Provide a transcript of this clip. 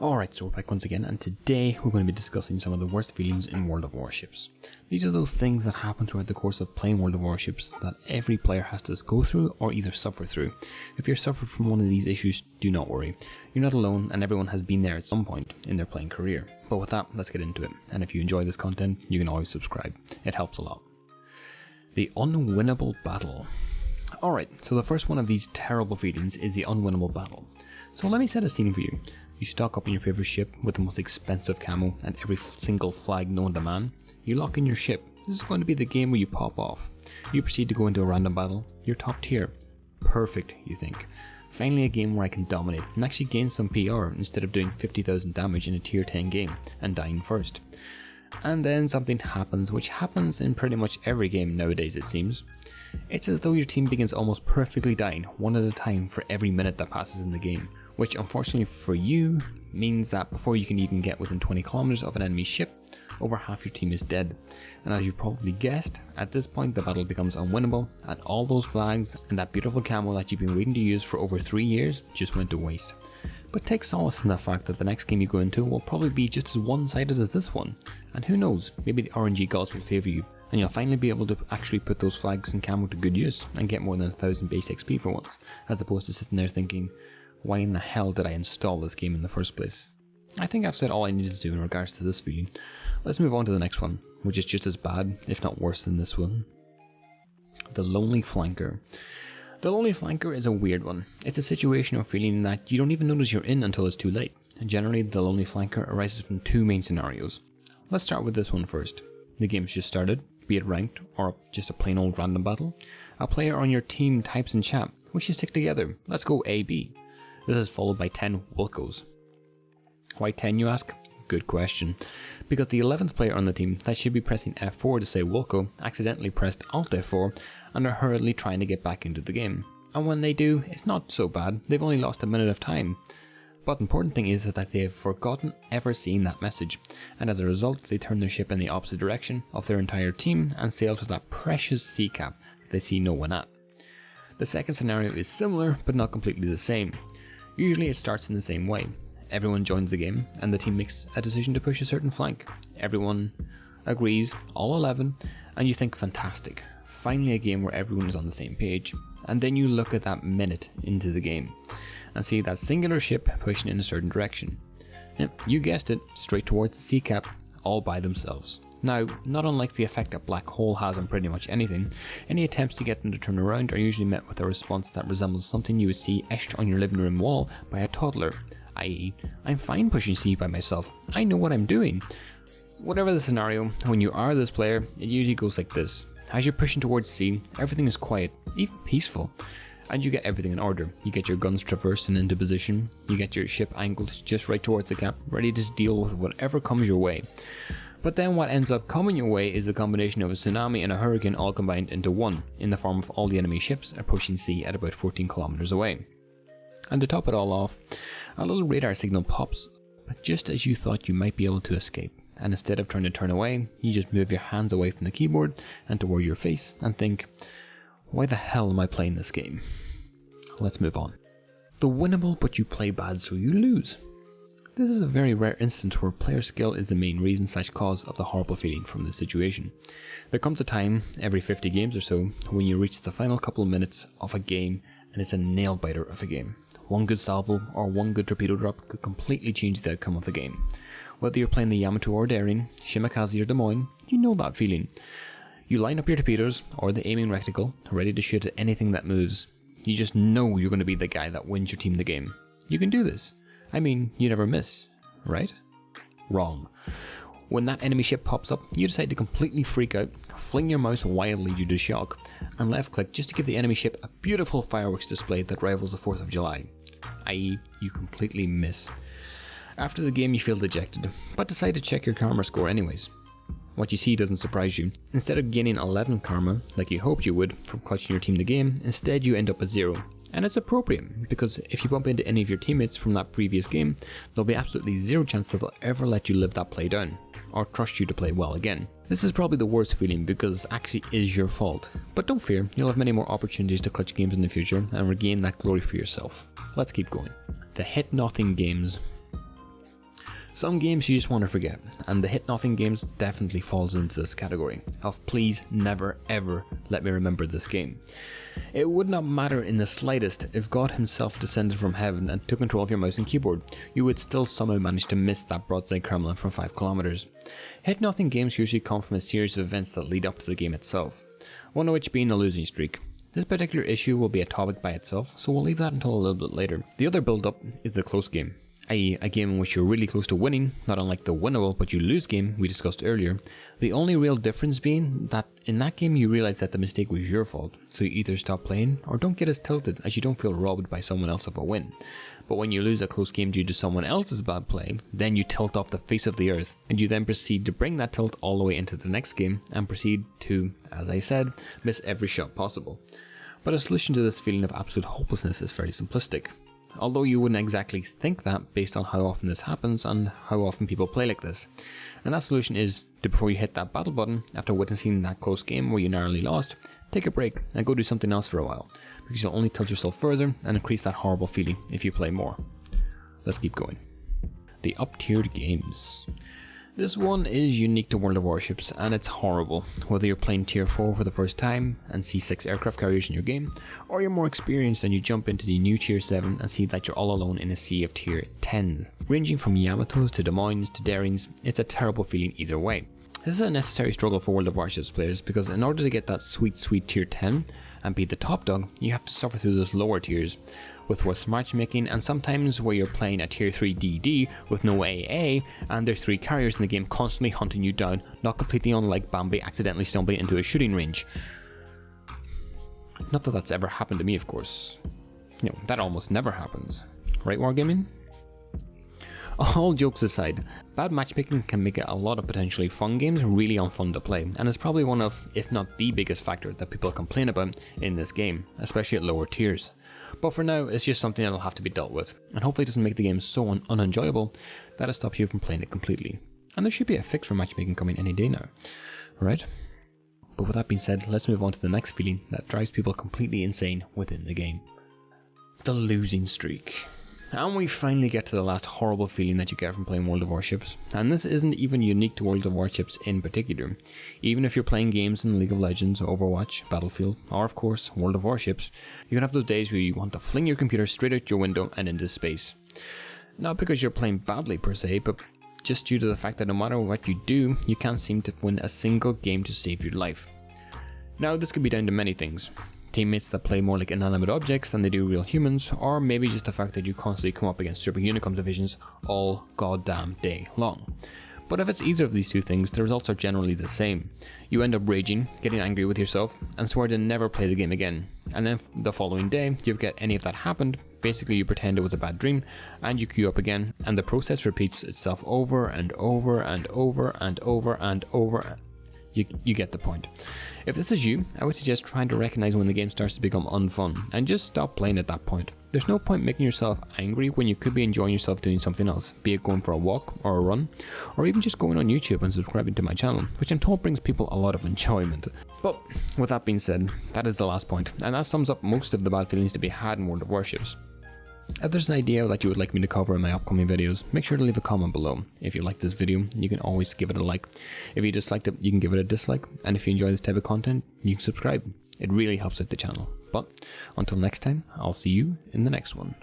Alright, so we're back once again, and today we're going to be discussing some of the worst feelings in World of Warships. These are those things that happen throughout the course of playing World of Warships that every player has to go through or either suffer through. If you're suffering from one of these issues, do not worry. You're not alone, and everyone has been there at some point in their playing career. But with that, let's get into it, and if you enjoy this content, you can always subscribe. It helps a lot. The Unwinnable Battle. Alright, so the first one of these terrible feelings is the Unwinnable Battle. So let me set a scene for you. You stock up on your favourite ship with the most expensive camo and every single flag known to man. You lock in your ship. This is going to be the game where you pop off. You proceed to go into a random battle. You're top tier. Perfect, you think. Finally a game where I can dominate and actually gain some PR instead of doing 50,000 damage in a tier 10 game and dying first. And then something happens, which happens in pretty much every game nowadays it seems. It's as though your team begins almost perfectly dying one at a time for every minute that passes in the game. Which unfortunately for you means that before you can even get within 20 kilometers of an enemy ship, over half your team is dead. And as you probably guessed, at this point the battle becomes unwinnable, and all those flags and that beautiful camo that you've been waiting to use for over 3 years just went to waste. But take solace in the fact that the next game you go into will probably be just as one-sided as this one, and who knows, maybe the RNG gods will favour you, and you'll finally be able to actually put those flags and camo to good use and get more than 1000 base XP for once, as opposed to sitting there thinking, why in the hell did I install this game in the first place? I think I've said all I needed to do in regards to this feeling. Let's move on to the next one, which is just as bad, if not worse than this one. The Lonely Flanker. The Lonely Flanker is a weird one. It's a situation or feeling that you don't even notice you're in until it's too late. And generally, the Lonely Flanker arises from two main scenarios. Let's start with this one first. The game's just started, be it ranked or just a plain old random battle. A player on your team types in chat, we should stick together, let's go AB. This is followed by 10 Wilcos. Why 10 you ask? Good question. Because the 11th player on the team that should be pressing F4 to say Wilco accidentally pressed Alt F4 and are hurriedly trying to get back into the game. And when they do, it's not so bad, they've only lost a minute of time. But the important thing is that they have forgotten ever seeing that message, and as a result they turn their ship in the opposite direction of their entire team and sail to that precious sea cap they see no one at. The second scenario is similar but not completely the same. Usually it starts in the same way. Everyone joins the game and the team makes a decision to push a certain flank. Everyone agrees, all 11, and you think fantastic. Finally a game where everyone is on the same page. And then you look at that minute into the game and see that singular ship pushing in a certain direction. Yep, you guessed it, straight towards the sea cap, all by themselves. Now, not unlike the effect a black hole has on pretty much anything, any attempts to get them to turn around are usually met with a response that resembles something you would see etched on your living room wall by a toddler, i.e., I'm fine pushing C by myself, I know what I'm doing. Whatever the scenario, when you are this player, it usually goes like this. As you're pushing towards C, everything is quiet, even peaceful, and you get everything in order. You get your guns traversing into position, you get your ship angled just right towards the cap, ready to deal with whatever comes your way. But then what ends up coming your way is a combination of a tsunami and a hurricane all combined into one, in the form of all the enemy ships approaching sea at about 14 kilometers away. And to top it all off, a little radar signal pops, but just as you thought you might be able to escape, and instead of trying to turn away, you just move your hands away from the keyboard and toward your face and think, why the hell am I playing this game? Let's move on. The winnable but you play bad so you lose. This is a very rare instance where player skill is the main reason / cause of the horrible feeling from this situation. There comes a time, every 50 games or so, when you reach the final couple of minutes of a game and it's a nail biter of a game. One good salvo or one good torpedo drop could completely change the outcome of the game. Whether you're playing the Yamato or Daring, Shimakaze or Des Moines, you know that feeling. You line up your torpedoes or the aiming reticle, ready to shoot at anything that moves. You just know you're going to be the guy that wins your team the game. You can do this. I mean, you never miss, right? Wrong. When that enemy ship pops up, you decide to completely freak out, fling your mouse wildly due to shock, and left click just to give the enemy ship a beautiful fireworks display that rivals the 4th of July. I.e., you completely miss. After the game you feel dejected, but decide to check your karma score anyways. What you see doesn't surprise you. Instead of gaining 11 karma, like you hoped you would from clutching your team the game, instead you end up at 0. And it's appropriate, because if you bump into any of your teammates from that previous game, there'll be absolutely zero chance that they'll ever let you live that play down, or trust you to play well again. This is probably the worst feeling because it actually is your fault, but don't fear, you'll have many more opportunities to clutch games in the future and regain that glory for yourself. Let's keep going. The hit nothing games. Some games you just want to forget, and the hit nothing games definitely falls into this category of please never ever let me remember this game. It would not matter in the slightest if God himself descended from heaven and took control of your mouse and keyboard, you would still somehow manage to miss that broadside Kremlin from 5 kilometers. Hit nothing games usually come from a series of events that lead up to the game itself, one of which being a losing streak. This particular issue will be a topic by itself, so we'll leave that until a little bit later. The other build up is the close game, i.e. a game in which you're really close to winning, not unlike the winnable but you lose game we discussed earlier. The only real difference being that in that game you realise that the mistake was your fault, so you either stop playing or don't get as tilted as you don't feel robbed by someone else of a win. But when you lose a close game due to someone else's bad play, then you tilt off the face of the earth, and you then proceed to bring that tilt all the way into the next game and proceed to, as I said, miss every shot possible. But a solution to this feeling of absolute hopelessness is fairly simplistic. Although you wouldn't exactly think that based on how often this happens and how often people play like this. And that solution is to, before you hit that battle button, after witnessing that close game where you narrowly lost, take a break and go do something else for a while, because you'll only tilt yourself further and increase that horrible feeling if you play more. Let's keep going. The up-tiered games. This one is unique to World of Warships, and it's horrible, whether you're playing tier 4 for the first time and see 6 aircraft carriers in your game, or you're more experienced and you jump into the new tier 7 and see that you're all alone in a sea of tier 10s. Ranging from Yamatos to Des Moines to Darings, it's a terrible feeling either way. This is a necessary struggle for World of Warships players, because in order to get that sweet tier 10 and be the top dog, you have to suffer through those lower tiers, with worse matchmaking, and sometimes where you're playing a tier 3 DD with no AA, and there's 3 carriers in the game constantly hunting you down, not completely unlike Bambi accidentally stumbling into a shooting range. Not that that's ever happened to me, of course. You know, that almost never happens. Right, Wargaming? All jokes aside, bad matchmaking can make a lot of potentially fun games really unfun to play, and is probably one of, if not the biggest factor that people complain about in this game, especially at lower tiers. But for now, it's just something that'll have to be dealt with, and hopefully it doesn't make the game so unenjoyable that it stops you from playing it completely. And there should be a fix for matchmaking coming any day now, right? But with that being said, let's move on to the next feeling that drives people completely insane within the game. The losing streak. And we finally get to the last horrible feeling that you get from playing World of Warships, and this isn't even unique to World of Warships in particular. Even if you're playing games in League of Legends, Overwatch, Battlefield, or of course World of Warships, you can have those days where you want to fling your computer straight out your window and into space. Not because you're playing badly per se, but just due to the fact that no matter what you do, you can't seem to win a single game to save your life. Now this could be down to many things. Teammates that play more like inanimate objects than they do real humans, or maybe just the fact that you constantly come up against super unicum divisions all goddamn day long. But if it's either of these two things, the results are generally the same. You end up raging, getting angry with yourself, and swear to never play the game again. And then the following day, if you get any of that happened, basically you pretend it was a bad dream, and you queue up again, and the process repeats itself over and over and over and over and over. You get the point. If this is you, I would suggest trying to recognize when the game starts to become unfun, and just stop playing at that point. There's no point making yourself angry when you could be enjoying yourself doing something else, be it going for a walk or a run, or even just going on YouTube and subscribing to my channel, which I'm told brings people a lot of enjoyment. But with that being said, that is the last point, and that sums up most of the bad feelings to be had in World of Warships. If there's an idea that you would like me to cover in my upcoming videos, make sure to leave a comment below. If you like this video, you can always give it a like. If you disliked it, you can give it a dislike. And if you enjoy this type of content, you can subscribe. It really helps out the channel. But until next time, I'll see you in the next one.